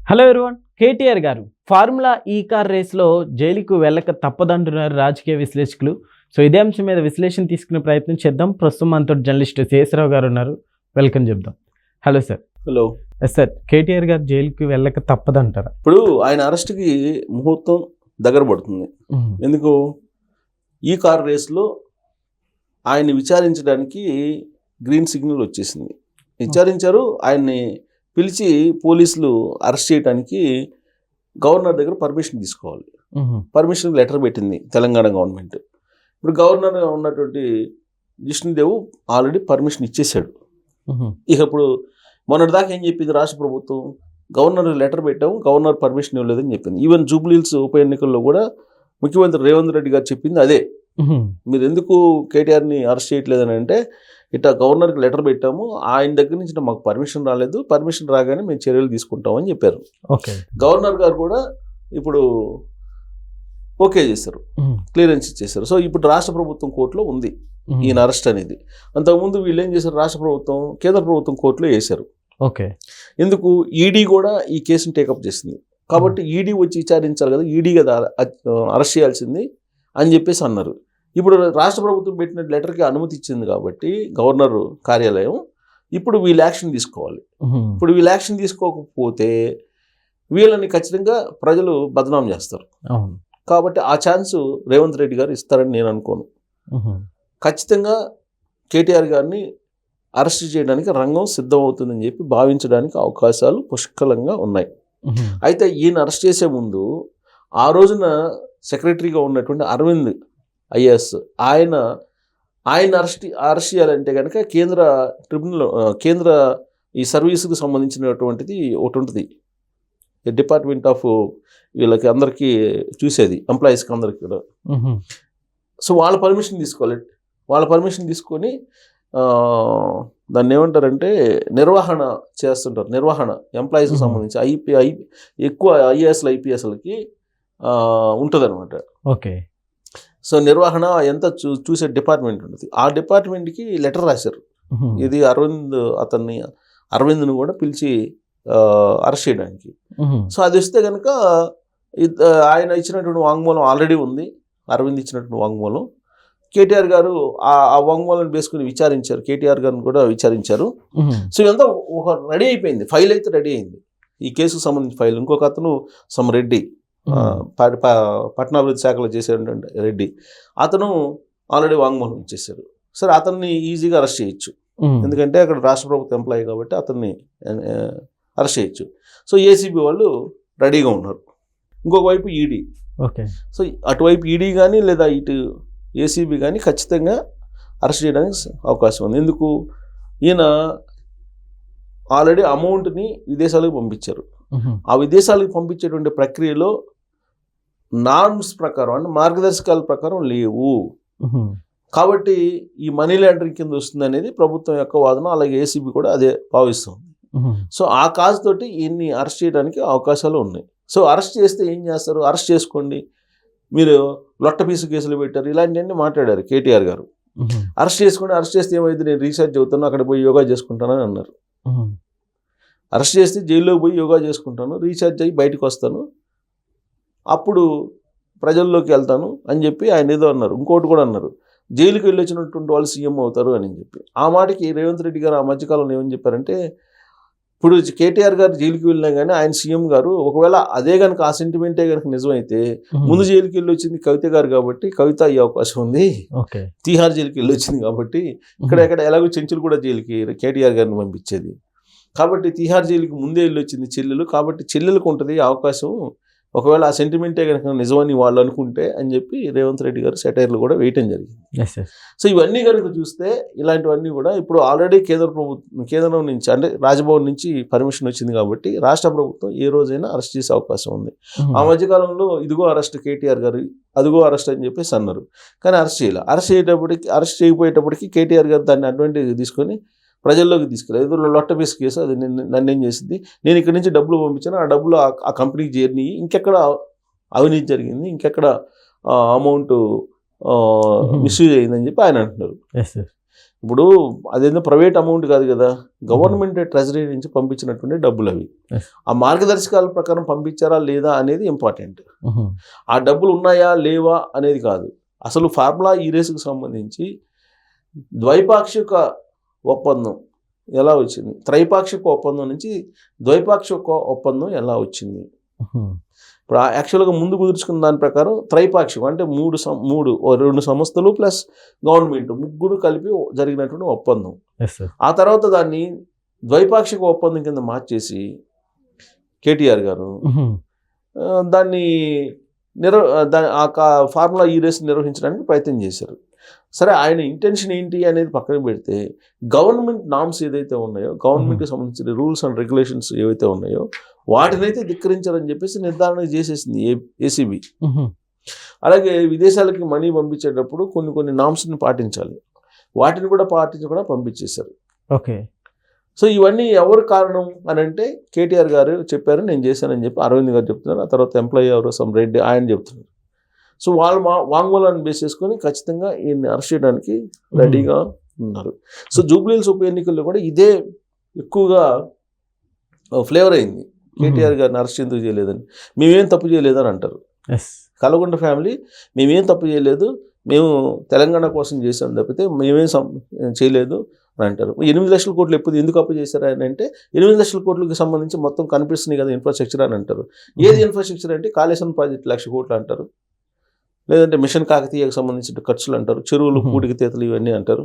Hello everyone, KTR గారు formula ఈ car రేస్లో జైలుకు వెళ్ళక తప్పదంటున్నారు రాజకీయ విశ్లేషకులు. సో ఇదే అంశం మీద విశ్లేషణ తీసుకునే ప్రయత్నం చేద్దాం. ప్రస్తుతం మనతో జర్నలిస్ట్ శేషరావు గారు ఉన్నారు, వెల్కమ్ చెప్దాం. Hello sir. Hello. Sir, KTR గారు జైలుకి వెళ్ళక తప్పదంటారా? ఇప్పుడు ఆయన అరెస్ట్కి ముహూర్తం దగ్గర పడుతుంది. ఎందుకు? ఈ కార్ రేస్లో ఆయన్ని విచారించడానికి గ్రీన్ సిగ్నల్ వచ్చేసింది. విచారించారు, ఆయన్ని పిలిచి పోలీసులు అరెస్ట్ చేయడానికి గవర్నర్ దగ్గర పర్మిషన్ తీసుకోవాలి. పర్మిషన్ లెటర్ పెట్టింది తెలంగాణ గవర్నమెంట్. ఇప్పుడు గవర్నర్గా ఉన్నటువంటి జిష్ణుదేవ్ ఆల్రెడీ పర్మిషన్ ఇచ్చేసాడు. ఇక ఇప్పుడు మొన్నటిదాకా ఏం చెప్పింది రాష్ట్ర ప్రభుత్వం? గవర్నర్ లెటర్ పెట్టాము, గవర్నర్ పర్మిషన్ ఇవ్వలేదని చెప్పింది. ఈవెన్ జూబ్లీహిల్స్ ఉప ఎన్నికల్లో కూడా ముఖ్యమంత్రి రేవంత్ రెడ్డి గారు చెప్పింది అదే. మీరు ఎందుకు కేటీఆర్ని అరెస్ట్ చేయట్లేదని అంటే, ఇట్లా గవర్నర్కి లెటర్ పెట్టాము, ఆయన దగ్గర నుంచి మాకు పర్మిషన్ రాలేదు, పర్మిషన్ రాగానే మేము చర్యలు తీసుకుంటామని చెప్పారు. ఓకే. గవర్నర్ గారు కూడా ఇప్పుడు ఓకే చేశారు, క్లియరెన్స్ ఇచ్చేశారు. సో ఇప్పుడు రాష్ట్ర ప్రభుత్వం కోర్టులో ఉంది ఈయన అరెస్ట్ అనేది. అంతకుముందు వీళ్ళు ఏం చేశారు? రాష్ట్ర ప్రభుత్వం కేంద్ర ప్రభుత్వం కోర్టులో వేశారు. ఓకే. ఎందుకు? ఈడీ కూడా ఈ కేసును టేకప్ చేసింది కాబట్టి ఈడీ వచ్చి విచారించాలి కదా, ఈడీ కదా అరెస్ట్ చేయాల్సింది అని చెప్పేసి అన్నారు. ఇప్పుడు రాష్ట్ర ప్రభుత్వం పెట్టిన లెటర్కి అనుమతి ఇచ్చింది కాబట్టి గవర్నర్ కార్యాలయం ఇప్పుడు వీళ్ళు యాక్షన్ తీసుకోవాలి. ఇప్పుడు వీళ్ళు యాక్షన్ తీసుకోకపోతే వీళ్ళని ఖచ్చితంగా ప్రజలు బదనాం చేస్తారు. కాబట్టి ఆ ఛాన్స్ రేవంత్ రెడ్డి గారు ఇస్తారని నేను అనుకోను. ఖచ్చితంగా కేటీఆర్ గారిని అరెస్ట్ చేయడానికి రంగం సిద్ధమవుతుందని చెప్పి భావించడానికి అవకాశాలు పుష్కలంగా ఉన్నాయి. అయితే ఈయన అరెస్ట్ చేసే ముందు ఆ రోజున సెక్రటరీగా ఉన్నటువంటి అరవింద్ ఐఏఎస్ ఆయన అరెస్ట్ చేయాలంటే కనుక కేంద్ర ఈ సర్వీసుకు సంబంధించినటువంటిది ఒకటి ఉంటుంది, డిపార్ట్మెంట్ ఆఫ్ వీళ్ళకి అందరికీ చూసేది, ఎంప్లాయీస్కి అందరికి కూడా. సో వాళ్ళ పర్మిషన్ తీసుకోవాలి. వాళ్ళ పర్మిషన్ తీసుకొని దాన్ని ఏమంటారంటే నిర్వహణ చేస్తుంటారు. నిర్వహణ ఎంప్లాయీస్కి సంబంధించి ఎక్కువ ఐఏఎస్లు ఐపీఎస్లకి ఉంటుంది అనమాట. ఓకే. సో నిర్వహణ ఎంత చూసే డిపార్ట్మెంట్ ఉంటుంది. ఆ డిపార్ట్మెంట్కి లెటర్ రాశారు. ఇది అరవింద్ను కూడా పిలిచి అరెస్ట్ చేయడానికి. సో అది వస్తే కనుక ఆయన ఇచ్చినటువంటి వాంగ్మూలం ఆల్రెడీ ఉంది, అరవింద్ ఇచ్చినటువంటి వాంగ్మూలం. కేటీఆర్ గారు ఆ వాంగ్మూలాన్ని వేసుకుని విచారించారు, కేటీఆర్ గారిని కూడా విచారించారు. సో ఇదంతా ఒక రెడీ అయిపోయింది, ఫైల్ అయితే రెడీ అయింది, ఈ కేసుకు సంబంధించిన ఫైల్. ఇంకొక అతను రెడ్డి, పట్టణాభివృద్ధి శాఖలో చేసేటువంటి రెడ్డి, అతను ఆల్రెడీ వాంగ్మూలం ఇచ్చేసాడు. సరే, అతన్ని ఈజీగా అరెస్ట్ చేయొచ్చు, ఎందుకంటే అక్కడ రాష్ట్ర ప్రభుత్వ ఎంప్లాయీ కాబట్టి అతన్ని అరెస్ట్ చేయొచ్చు. సో ఏసీబీ వాళ్ళు రెడీగా ఉన్నారు. ఇంకొక వైపు ఈడీ. ఓకే. సో అటువైపు ఈడీ కానీ లేదా ఇటు ఏసీబీ కానీ ఖచ్చితంగా అరెస్ట్ చేయడానికి అవకాశం ఉంది. ఎందుకు? ఈయన ఆల్రెడీ అమౌంట్ని విదేశాలకు పంపించారు. ఆ విదేశాలకు పంపించేటువంటి ప్రక్రియలో నార్మ్స్ ప్రకారం అంటే మార్గదర్శకాల ప్రకారం లేవు. కాబట్టి ఈ మనీ లాండరింగ్ కింద వస్తుంది అనేది ప్రభుత్వం యొక్క వాదన, అలాగే ఏసీబీ కూడా అదే భావిస్తుంది. సో ఆ కాజ్ తోటి ఈయన్ని అరెస్ట్ చేయడానికి అవకాశాలు ఉన్నాయి. సో అరెస్ట్ చేస్తే ఏం చేస్తారు? అరెస్ట్ చేసుకోండి, మీరు లొట్టపీసు కేసులు పెట్టారు, ఇలాంటివన్నీ మాట్లాడారు కేటీఆర్ గారు. అరెస్ట్ చేసుకోండి, అరెస్ట్ చేస్తే ఏమైంది, నేను రీసెర్చ్ అవుతాను, అక్కడ పోయి యోగా చేసుకుంటానని అన్నారు. అరెస్ట్ చేస్తే జైల్లోకి పోయి యోగా చేసుకుంటాను, రీఛార్జ్ అయ్యి బయటకు వస్తాను, అప్పుడు ప్రజల్లోకి వెళ్తాను అని చెప్పి ఆయన ఏదో అన్నారు. ఇంకోటి కూడా అన్నారు, జైలుకి వెళ్ళి వచ్చినటువంటి వాళ్ళు సీఎం అవుతారు అని చెప్పి. ఆ మాటకి రేవంత్ రెడ్డి గారు ఆ మధ్యకాలంలో ఏమని చెప్పారంటే, ఇప్పుడు కేటీఆర్ గారు జైలుకి వెళ్ళినా కానీ ఆయన సీఎం గారు, ఒకవేళ అదే కనుక ఆ సెంటిమెంటే కనుక నిజమైతే ముందు జైలుకి వెళ్ళి వచ్చింది కవిత గారు కాబట్టి కవిత అయ్యే అవకాశం ఉంది. తీహార్ జైలుకి వెళ్ళి వచ్చింది కాబట్టి ఇక్కడ ఎలాగో చెంచులు కూడా జైలుకి కేటీఆర్ గారిని పంపించేది కాబట్టి తీహార్ జైలుకి ముందే వెళ్ళి వచ్చింది చెల్లెలు, కాబట్టి చెల్లెలకు ఉంటుంది అవకాశం, ఒకవేళ ఆ సెంటిమెంటే కనుక నిజమని వాళ్ళు అనుకుంటే అని చెప్పి రేవంత్ రెడ్డి గారు సెటైర్లు కూడా వేయటం జరిగింది. సో ఇవన్నీ కనుక చూస్తే ఇలాంటివన్నీ కూడా ఇప్పుడు ఆల్రెడీ కేంద్రం నుంచి అంటే రాజ్భవన్ నుంచి పర్మిషన్ వచ్చింది కాబట్టి రాష్ట్ర ప్రభుత్వం ఏ రోజైనా అరెస్ట్ చేసే అవకాశం ఉంది. ఆ మధ్యకాలంలో ఇదిగో అరెస్ట్ కేటీఆర్ గారు, అదిగో అరెస్ట్ అని చెప్పేసి అన్నారు, కానీ అరెస్ట్ చేయాలి. అరెస్ట్ చేయకపోయేటప్పటికి కేటీఆర్ గారు దాన్ని అడ్వాంటేజ్ తీసుకొని ప్రజల్లోకి తీసుకెళ్ళారు. ఏదో లొట్టపీస్ కేసు, అది నన్ను ఏం చేసింది, నేను ఇక్కడి నుంచి డబ్బులు పంపించాను, ఆ డబ్బులు ఆ కంపెనీకి చేరినాయి, ఇంకెక్కడ అవినీతి జరిగింది, ఇంకెక్కడ అమౌంట్ మిస్యూజ్ అయిందని చెప్పి ఆయన అంటున్నారు. ఇప్పుడు అదేందో ప్రైవేట్ అమౌంట్ కాదు కదా, గవర్నమెంట్ ట్రెజరీ నుంచి పంపించినటువంటి డబ్బులు అవి. Yes. ఆ మార్గదర్శకాల ప్రకారం పంపించారా లేదా అనేది ఇంపార్టెంట్. ఆ డబ్బులు ఉన్నాయా లేవా అనేది కాదు. అసలు ఫార్ములా ఈ రేసుకు సంబంధించి ద్వైపాక్షిక ఒప్పందం ఎలా వచ్చింది, త్రైపాక్షిక ఒప్పందం నుంచి ద్వైపాక్షిక ఒప్పందం ఎలా వచ్చింది. ఇప్పుడు యాక్చువల్గా ముందు కుదుర్చుకున్న దాని ప్రకారం త్రైపాక్షికం అంటే రెండు సంస్థలు ప్లస్ గవర్నమెంట్ ముగ్గురు కలిపి జరిగినటువంటి ఒప్పందం. ఆ తర్వాత దాన్ని ద్వైపాక్షిక ఒప్పందం కింద మార్చేసి కేటీఆర్ గారు దాన్ని ఫార్ములా ఈ రేస్ నిర్వహించడానికి ప్రయత్నం చేశారు. సరే, ఆయన ఇంటెన్షన్ ఏంటి అనేది పక్కన పెడితే గవర్నమెంట్ నామ్స్ ఏదైతే ఉన్నాయో, గవర్నమెంట్కి సంబంధించిన రూల్స్ అండ్ రెగ్యులేషన్స్ ఏవైతే ఉన్నాయో వాటినైతే ధిక్కరించాలని చెప్పేసి నిర్ధారణ చేసేసింది ఏసీబీ. అలాగే విదేశాలకి మనీ పంపించేటప్పుడు కొన్ని నామ్స్ని పాటించాలి, వాటిని కూడా పాటించకుండా పంపించేశారు. ఓకే. సో ఇవన్నీ ఎవరు కారణం అని అంటే కేటీఆర్ గారు చెప్పారు, నేను చేశానని చెప్పి అరవింద్ గారు చెప్తున్నారు. ఆ తర్వాత ఎంప్లాయీ ఎవరు సమ్ రెడ్డి ఆయన చెప్తున్నారు. సో వాళ్ళు వాంగ్మూలాన్ని బేస్ చేసుకొని ఖచ్చితంగా ఈయన్ని అరెస్ట్ చేయడానికి రెడీగా ఉన్నారు. సో జూబ్లీహిల్స్ ఉప ఎన్నికల్లో కూడా ఇదే ఎక్కువగా ఫ్లేవర్ అయింది. కేటీఆర్ గారిని అరెస్ట్ ఎందుకు చేయలేదని, మేమేం తప్పు చేయలేదని అంటారు. కల్వకుంట్ల ఫ్యామిలీ మేమేం తప్పు చేయలేదు, మేము తెలంగాణ కోసం చేసాం తప్పితే మేమేం చేయలేదు అని అంటారు. 8 లక్షల కోట్లు ఎందుకు అప్పు చేశారు అని అంటే 8 లక్షల కోట్లకి సంబంధించి మొత్తం కనిపిస్తుంది కదా ఇన్ఫ్రాస్ట్రక్చర్ అని అంటారు. ఏది ఇన్ఫ్రాస్ట్రక్చర్ అంటే కాళేశ్వరం ప్రాజెక్ట్ 1,00,000 కోట్లు అంటారు, లేదంటే మిషన్ కాకతీయకు సంబంధించిన ఖర్చులు అంటారు, చెరువులు పూడికి తీతలు ఇవన్నీ అంటారు,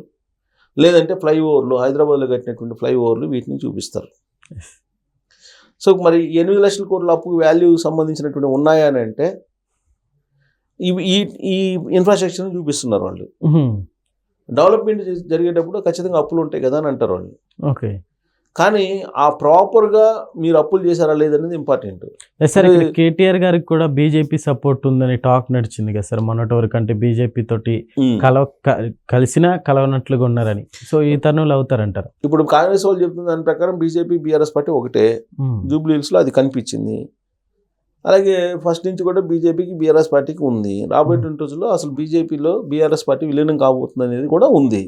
లేదంటే ఫ్లైఓవర్లు హైదరాబాద్లో కట్టినటువంటి ఫ్లైఓవర్లు వీటిని చూపిస్తారు. సో మరి 8 లక్షల కోట్ల అప్పు వాల్యూ సంబంధించినటువంటి ఉన్నాయా అని అంటే ఈ ఇన్ఫ్రాస్ట్రక్చర్ని చూపిస్తున్నారు వాళ్ళు. డెవలప్మెంట్ జరిగేటప్పుడు ఖచ్చితంగా అప్పులు ఉంటాయి కదా అని అంటారు వాళ్ళు. ఓకే. కానీ ఆ ప్రాపర్గా మీరు అప్పులు చేశారా లేదనేది ఇంపార్టెంట్. సార్, కేటీఆర్ గారికి కూడా బీజేపీ సపోర్ట్ ఉందని టాక్ నడిచింది కదా సార్ మొన్నటి వరకు, అంటే బీజేపీ తోటి కలిసినా కలవనట్లుగా ఉన్నారని. సో ఈ తరుణంలో అవుతారంటారు. ఇప్పుడు కాంగ్రెస్ వాళ్ళు చెప్తున్న దాని ప్రకారం బీజేపీ బీఆర్ఎస్ పార్టీ ఒకటే, జూబ్లీహిల్స్లో అది కనిపించింది. అలాగే ఫస్ట్ నుంచి కూడా బీజేపీకి బీఆర్ఎస్ పార్టీకి ఉంది. రాబోయేటువంటి రోజుల్లో అసలు బీజేపీలో బీఆర్ఎస్ పార్టీ విలీనం కాబోతుంది అనేది కూడా ఉంది.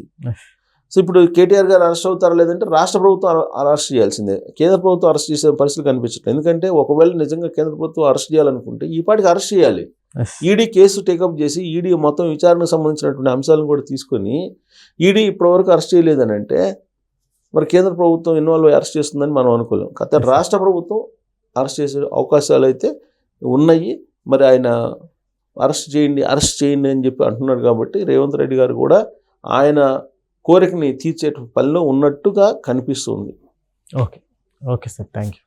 సో ఇప్పుడు కేటీఆర్ గారు అరెస్ట్ అవుతారా లేదంటే రాష్ట్ర ప్రభుత్వం అరెస్ట్ చేయాల్సిందే. కేంద్ర ప్రభుత్వం అరెస్ట్ చేసే పరిస్థితులు కనిపించట్లేదు. ఎందుకంటే ఒకవేళ నిజంగా కేంద్ర ప్రభుత్వం అరెస్ట్ చేయాలనుకుంటే ఈ పాటికి అరెస్ట్ చేయాలి. ఈడీ కేసు టేకప్ చేసి ఈడీ మొత్తం విచారణకు సంబంధించినటువంటి అంశాలను కూడా తీసుకొని ఈడీ ఇప్పటివరకు అరెస్ట్ చేయలేదని అంటే మరి కేంద్ర ప్రభుత్వం ఇన్వాల్వ్ అయ్యి అరెస్ట్ చేస్తుందని మనం అనుకోలేం. కాకపోతే రాష్ట్ర ప్రభుత్వం అరెస్ట్ చేసే అవకాశాలు అయితే ఉన్నాయి. మరి ఆయన అరెస్ట్ చేయండి అని చెప్పి అంటున్నాడు. కాబట్టి రేవంత్ రెడ్డి గారు కూడా ఆయన కోరికని తీర్చే పనిలో ఉన్నట్టుగా కనిపిస్తుంది. Okay sir, thank you.